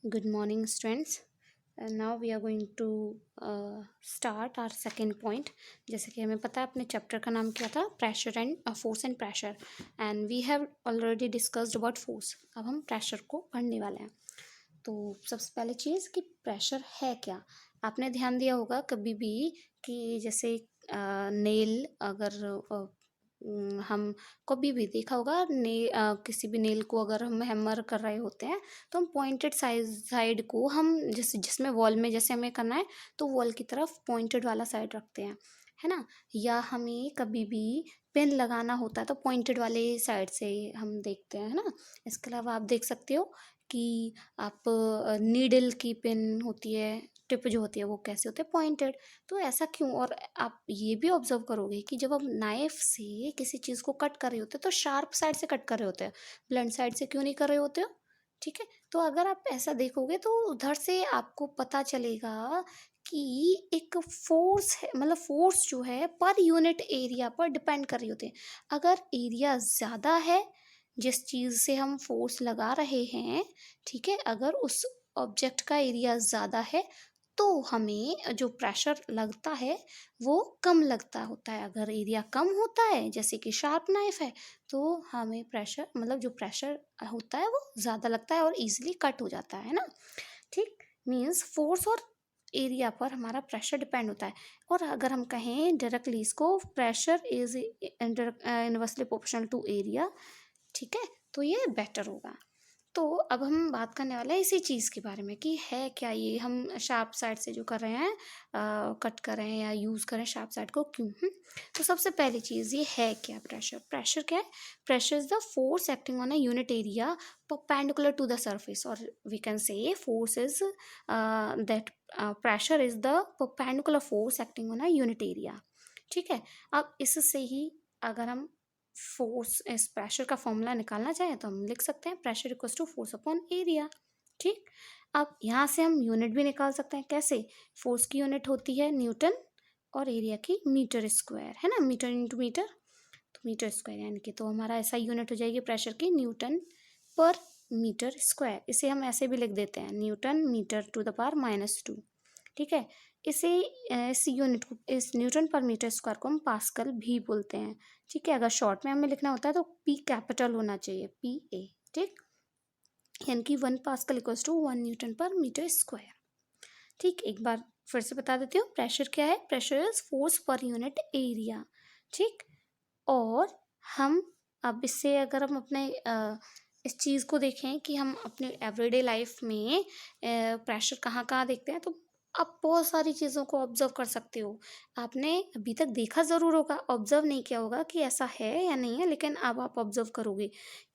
Good morning, students. Now we are going to start our second point. जैसे कि हमें पता है अपने चैप्टर का नाम क्या था, pressure and force and pressure, and we have already discussed about force. अब हम प्रेशर को पढ़ने वाले हैं. तो सबसे पहले चीज़ कि प्रेशर है क्या. आपने ध्यान दिया होगा कभी भी कि जैसे नेल अगर हम कभी भी देखा होगा किसी भी नेल को अगर हम हैमर कर रहे होते हैं तो हम पॉइंटेड साइड को हम जिसमें वॉल में जैसे हमें करना है तो वॉल की तरफ पॉइंटेड वाला साइड रखते हैं, है ना. या हमें कभी भी पेन लगाना होता है तो पॉइंटेड वाले साइड से हम देखते हैं, है ना. इसके अलावा आप देख सकते हो कि आप नीडल की पेन होती है, टिप जो होती है वो कैसे होते हैं, पॉइंटेड. तो ऐसा क्यों. और आप ये भी ऑब्जर्व करोगे कि जब आप नाइफ से किसी चीज़ को कट कर रहे होते हो तो शार्प साइड से कट कर रहे होते हैं, ब्लंट साइड से क्यों नहीं कर रहे होते हो. ठीक है. तो अगर आप ऐसा देखोगे तो उधर से आपको पता चलेगा कि एक फोर्स है, मतलब फोर्स जो है पर यूनिट एरिया पर डिपेंड कर रही होती है. अगर एरिया ज़्यादा है जिस चीज़ से हम फोर्स लगा रहे हैं, ठीक है, अगर उस ऑब्जेक्ट का एरिया ज़्यादा है तो हमें जो प्रेशर लगता है वो कम लगता होता है. अगर एरिया कम होता है जैसे कि शार्प नाइफ है तो हमें प्रेशर, मतलब जो प्रेशर होता है वो ज़्यादा लगता है और इजीली कट हो जाता है ना. ठीक. मीन्स फोर्स और एरिया पर हमारा प्रेशर डिपेंड होता है. और अगर हम कहें डायरेक्टली इसको, pressure is inversely proportional to area. ठीक है. तो ये बेटर होगा. तो अब हम बात करने वाले हैं इसी चीज़ के बारे में कि है क्या ये हम शार्प साइड से जो कर रहे हैं, कट कर रहे हैं या यूज़ कर रहे हैं शार्प साइड को, क्यों. तो सबसे पहली चीज़ ये है क्या प्रेशर. प्रेशर क्या है. Pressure is the force acting on a unit area perpendicular to the surface, और we can say force is that pressure is the perpendicular force acting on a unit area. ठीक है. अब इससे ही अगर हम force इस प्रेशर का formula निकालना चाहें तो हम लिख सकते हैं pressure equals to force upon area. ठीक. अब यहाँ से हम यूनिट भी निकाल सकते हैं. कैसे. फोर्स की यूनिट होती है न्यूटन और एरिया की मीटर स्क्वायर, है ना, मीटर इंटू मीटर, तो मीटर स्क्वायर यानी कि तो हमारा ऐसा यूनिट हो जाएगी प्रेशर की न्यूटन पर मीटर स्क्वायर. इसे हम ऐसे भी लिख देते हैं newton metre to the power -2. ठीक है. इसे इस यूनिट को, इस न्यूटन पर मीटर स्क्वायर को हम पास्कल भी बोलते हैं. ठीक है. अगर शॉर्ट में हमें लिखना होता है तो पी कैपिटल होना चाहिए, PA. ठीक. यानी कि 1 पास्कल इक्वल्स टू 1 न्यूटन पर मीटर स्क्वायर. ठीक. एक बार फिर से बता देती हूँ प्रेशर क्या है. Pressure is force per unit area. ठीक. और हम अब इससे अगर हम अपने इस चीज़ को देखें कि हम अपने एवरीडे लाइफ में प्रेशर कहाँ कहाँ देखते हैं तो आप बहुत सारी चीज़ों को ऑब्जर्व कर सकते हो. आपने अभी तक देखा ज़रूर होगा, ऑब्जर्व नहीं किया होगा कि ऐसा है या नहीं है, लेकिन अब आप ऑब्जर्व करोगे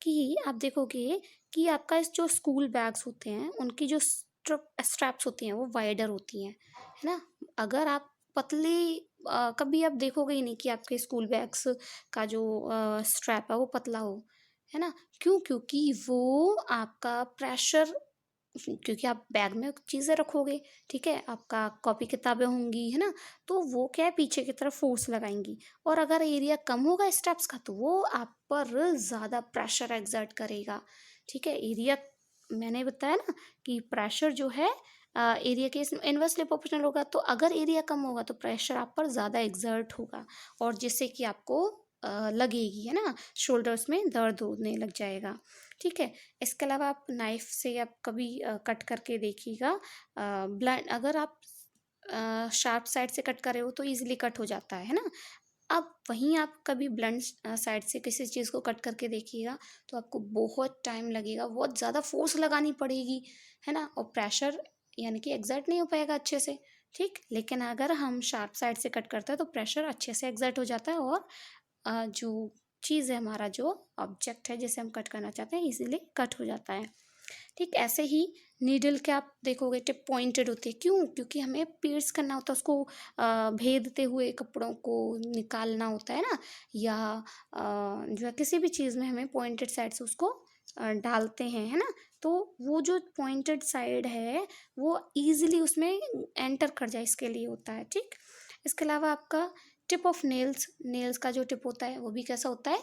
कि आप देखोगे कि आपका इस जो स्कूल बैग्स होते हैं उनकी जो स्ट्रैप्स होती हैं वो वाइडर होती हैं, है ना. अगर आप पतली कभी आप देखोगे ही नहीं कि आपके स्कूल बैग्स का जो स्ट्रैप है वो पतला हो, है ना. क्यों. क्योंकि वो आपका प्रेशर, क्योंकि आप बैग में चीज़ें रखोगे, ठीक है, आपका कॉपी किताबें होंगी, है ना, तो वो क्या है पीछे की तरफ फोर्स लगाएंगी. और अगर एरिया कम होगा स्टेप्स का तो वो आप पर ज़्यादा प्रेशर एक्सर्ट करेगा. ठीक है. एरिया मैंने बताया ना कि प्रेशर जो है एरिया के इन्वर्सली प्रोपोर्शनल होगा. तो अगर एरिया कम होगा तो प्रेशर आप पर ज़्यादा एक्सर्ट होगा और जिससे कि आपको लगेगी, है ना, शोल्डर्स में दर्द होने लग जाएगा. ठीक है. इसके अलावा आप नाइफ से आप कभी कट करके देखिएगा, ब्लंट अगर आप शार्प साइड से कट कर रहे हो तो इजीली कट हो जाता है ना. अब वहीं आप कभी ब्लंट साइड से किसी चीज़ को कट करके देखिएगा तो आपको बहुत टाइम लगेगा, बहुत ज़्यादा फोर्स लगानी पड़ेगी, है ना, और प्रेशर यानी कि एग्जर्ट नहीं हो पाएगा अच्छे से. ठीक. लेकिन अगर हम शार्प साइड से कट करते हैं तो प्रेशर अच्छे से एग्जर्ट हो जाता है और जो चीज़ है, हमारा जो ऑब्जेक्ट है जिसे हम कट करना चाहते हैं, इजीली कट हो जाता है. ठीक. ऐसे ही नीडल के आप देखोगे टिप पॉइंटेड होती है. क्यों. क्योंकि हमें pierce करना होता है उसको, भेदते हुए कपड़ों को निकालना होता है ना, या जो है किसी भी चीज़ में हमें पॉइंटेड साइड से उसको डालते हैं, है ना. तो वो जो पॉइंटेड साइड है वो इजीली उसमें एंटर कर जाए इसके लिए होता है. ठीक. इसके अलावा आपका टिप ऑफ नेल्स, नेल्स का जो टिप होता है वो भी कैसा होता है,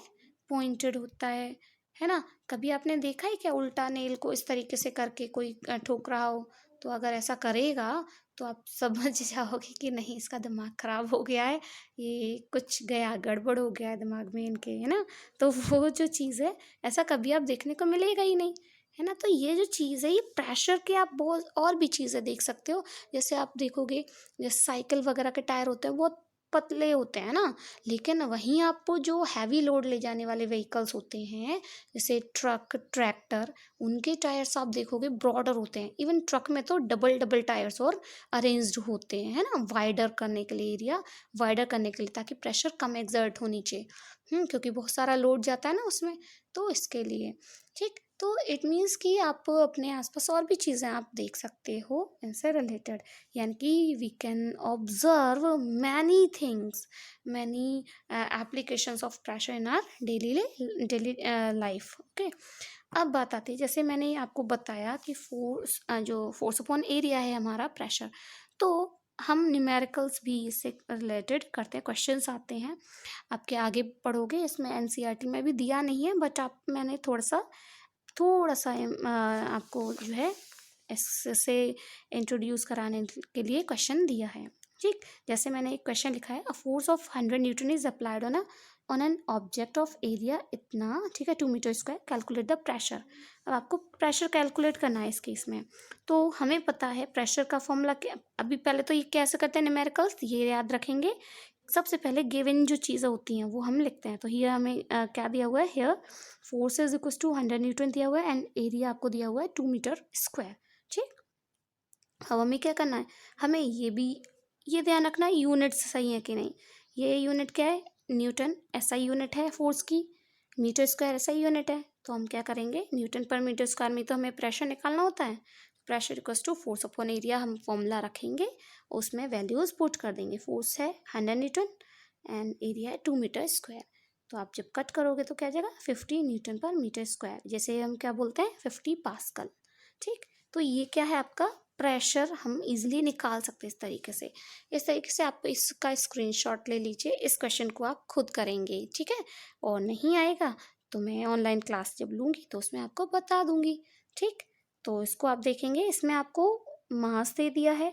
पॉइंटेड होता है है ना। कभी आपने देखा है क्या उल्टा नेल को इस तरीके से करके कोई ठोक रहा हो? तो अगर ऐसा करेगा तो आप समझ जाओगे कि नहीं, इसका दिमाग खराब हो गया है, ये कुछ गया, गड़बड़ हो गया है दिमाग में इनके, है ना। तो वो जो चीज़ है, ऐसा कभी आप देखने को मिलेगा ही नहीं, है ना। तो ये जो चीज़ है, ये प्रेशर के आप बहुत और भी चीज़ें देख सकते हो। जैसे आप देखोगे, जैसे साइकिल वगैरह के टायर होते हैं बहुत पतले होते हैं ना, लेकिन वहीं आपको जो हैवी लोड ले जाने वाले व्हीकल्स होते हैं, जैसे ट्रक, ट्रैक्टर, उनके टायर्स आप देखोगे ब्रॉडर होते हैं। इवन ट्रक में तो डबल डबल टायर्स और अरेंज्ड होते हैं, है ना, वाइडर करने के लिए, एरिया वाइडर करने के लिए, ताकि प्रेशर कम एग्जर्ट हो नीचे। क्योंकि बहुत सारा लोड जाता है ना उसमें, तो इसके लिए। ठीक, तो इट मीन्स कि आप अपने आसपास और भी चीज़ें आप देख सकते हो इनसे रिलेटेड, यानी कि we can observe many things, many applications of pressure in our daily life. Okay, अब बात आती है, जैसे मैंने आपको बताया कि फोर्स, जो फोर्स अपॉन एरिया है हमारा प्रेशर, तो हम न्यूमेरिकल्स भी इससे रिलेटेड करते हैं, क्वेश्चंस आते हैं। आपके आगे पढ़ोगे, इसमें एनसीईआरटी में भी दिया नहीं है, बट आप मैंने थोड़ा सा आपको जो है इससे इंट्रोड्यूस कराने के लिए क्वेश्चन दिया है। ठीक, जैसे मैंने एक क्वेश्चन लिखा है, a force of 100 newton is applied on an object of area इतना, ठीक है, 2 metre square, calculate the pressure. अब आपको प्रेशर कैलकुलेट करना है इस केस में। तो हमें पता है प्रेशर का फॉर्मूला क्या, अभी पहले तो ये कैसे करते हैं न्यूमेरिकल्स, ये याद रखेंगे। सबसे पहले गिवन जो चीज़ें होती हैं वो हम लिखते हैं। तो हियर हमें क्या दिया हुआ है, here force is equal to 100 newton दिया हुआ है, एंड एरिया आपको दिया हुआ है 2 मीटर स्क्वायर। ठीक, अब हमें क्या करना है, हमें ये ध्यान रखना है यूनिट्स सही है कि नहीं। ये यूनिट क्या है, न्यूटन ऐसा यूनिट है फोर्स की, मीटर स्क्वायर ऐसा यूनिट है। तो हम क्या करेंगे, न्यूटन पर मीटर स्क्वायर में तो हमें प्रेशर निकालना होता है। Pressure equals to force upon area हम फॉर्मूला रखेंगे, उसमें वैल्यूज पुट कर देंगे। फोर्स है 100 न्यूटन एंड एरिया है 2 मीटर स्क्वायर। तो आप जब कट करोगे तो क्या जाएगा, 50 न्यूटन पर मीटर स्क्वायर, जैसे हम क्या बोलते हैं 50 पास्कल। ठीक, तो ये क्या है आपका प्रेशर, हम इजीली निकाल सकते हैं इस तरीके से। इस तरीके से आप इसका स्क्रीनशॉट ले लीजिए, इस क्वेश्चन को आप खुद करेंगे, ठीक है। और नहीं आएगा तो मैं ऑनलाइन क्लास जब लूँगी तो उसमें आपको बता दूँगी। ठीक, तो इसको आप देखेंगे, इसमें आपको मास दे दिया है,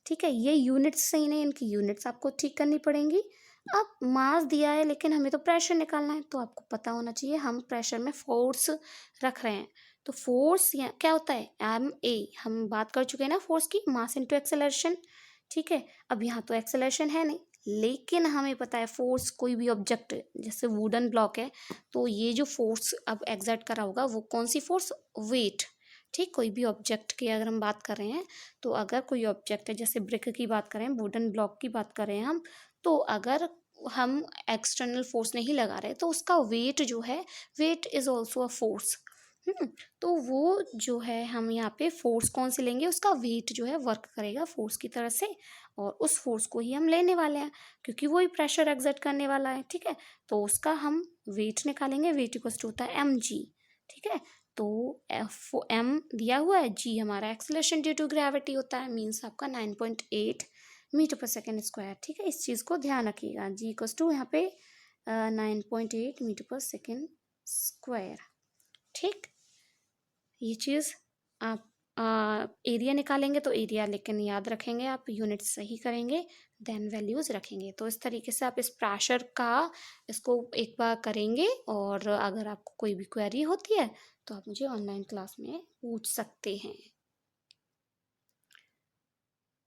ठीक है। ये यूनिट्स सही नहीं, इनकी यूनिट्स आपको ठीक करनी पड़ेंगी। अब मास दिया है लेकिन हमें तो प्रेशर निकालना है, तो आपको पता होना चाहिए हम प्रेशर में फोर्स रख रहे हैं। तो फोर्स क्या होता है, एम ए, हम बात कर चुके हैं ना फोर्स की, मास इनटू एक्सेलरेशन। ठीक है, अब यहाँ तो एक्सेलरेशन है नहीं, लेकिन हमें पता है फोर्स, कोई भी ऑब्जेक्ट जैसे वुडन ब्लॉक है, तो ये जो फोर्स अब एग्जर्ट करा होगा वो कौन सी फोर्स, वेट। ठीक, कोई भी ऑब्जेक्ट की अगर हम बात कर रहे हैं, तो अगर कोई ऑब्जेक्ट है, जैसे ब्रिक की बात करें, वुडन ब्लॉक की बात करें हम, तो अगर हम एक्सटर्नल फोर्स नहीं लगा रहे तो उसका वेट जो है, weight is also a force. तो वो जो है, हम यहाँ पे फोर्स कौन से लेंगे, उसका वेट जो है वर्क करेगा फोर्स की तरह से, और उस फोर्स को ही हम लेने वाले हैं, क्योंकि वही प्रेशर एग्जर्ट करने वाला है। ठीक है, तो उसका हम वेट निकालेंगे, वेट इक्वल टू होता है एम जी। ठीक है, तो एफ एम दिया हुआ है, जी हमारा एक्सेलरेशन ड्यू टू ग्रेविटी होता है, मीन्स आपका 9.8 मीटर पर सेकेंड स्क्वायर। ठीक है, इस चीज़ को ध्यान रखिएगा, जी इक्वल टू यहाँ पे 9.8 मीटर पर सेकेंड स्क्वायर। ठीक, ये चीज़ आप एरिया निकालेंगे तो एरिया, लेकिन याद रखेंगे आप यूनिट सही करेंगे, देन वैल्यूज़ रखेंगे। तो इस तरीके से आप इस प्रेशर का इसको एक बार करेंगे, और अगर आपको कोई भी क्वेरी होती है तो आप मुझे ऑनलाइन क्लास में पूछ सकते हैं।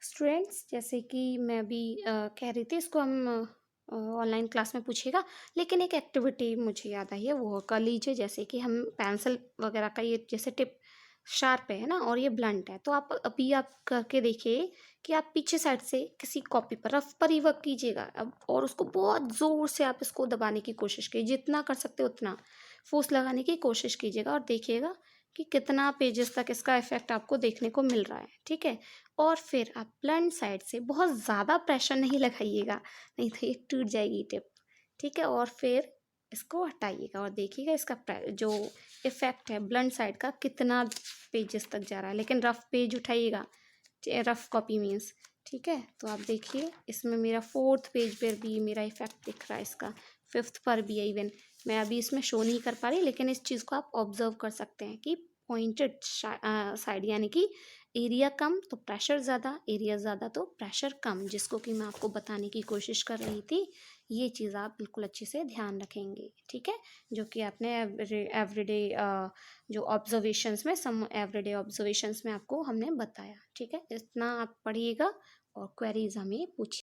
स्टूडेंट्स, जैसे कि मैं अभी कह रही थी, इसको हम ऑनलाइन क्लास में पूछेगा, लेकिन एक एक्टिविटी मुझे याद आई है, वो कर लीजिए। जैसे कि हम पेंसिल वगैरह का ये जैसे टिप शार्प है ना, और ये ब्लंट है, तो आप अभी आप करके देखिए कि आप पीछे साइड से किसी कॉपी पर रफ पर ही वर्क कीजिएगा अब, और उसको बहुत ज़ोर से आप इसको दबाने की कोशिश कीजिए, जितना कर सकते हो उतना फोर्स लगाने की कोशिश कीजिएगा, और देखिएगा कि कितना पेजेस तक इसका इफेक्ट आपको देखने को मिल रहा है। ठीक है, और फिर आप ब्लंट साइड से बहुत ज़्यादा प्रेशर नहीं लगाइएगा, नहीं तो ये टूट जाएगी टिप। ठीक है, और फिर इसको हटाइएगा और देखिएगा इसका जो इफेक्ट है ब्लंट साइड का कितना पेजेस तक जा रहा है। लेकिन रफ पेज उठाइएगा, रफ कॉपी मीन्स। ठीक है, तो आप देखिए इसमें मेरा 4th पेज पर भी मेरा इफेक्ट दिख रहा है, इसका 5th पर भी है, इवन मैं अभी इसमें शो नहीं कर पा रही, लेकिन इस चीज़ को आप ऑब्जर्व कर सकते हैं कि पॉइंटेड साइड यानी कि एरिया कम तो प्रेशर ज़्यादा, एरिया ज़्यादा तो प्रेशर कम, जिसको कि मैं आपको बताने की कोशिश कर रही थी। ये चीज़ आप बिल्कुल अच्छे से ध्यान रखेंगे, ठीक है, जो कि आपने एवरीडे जो ऑब्जर्वेशंस में, सम एवरीडे ऑब्जर्वेशंस में आपको हमने बताया, ठीक है। इतना आप पढ़िएगा और क्वेरीज हमें पूछिए।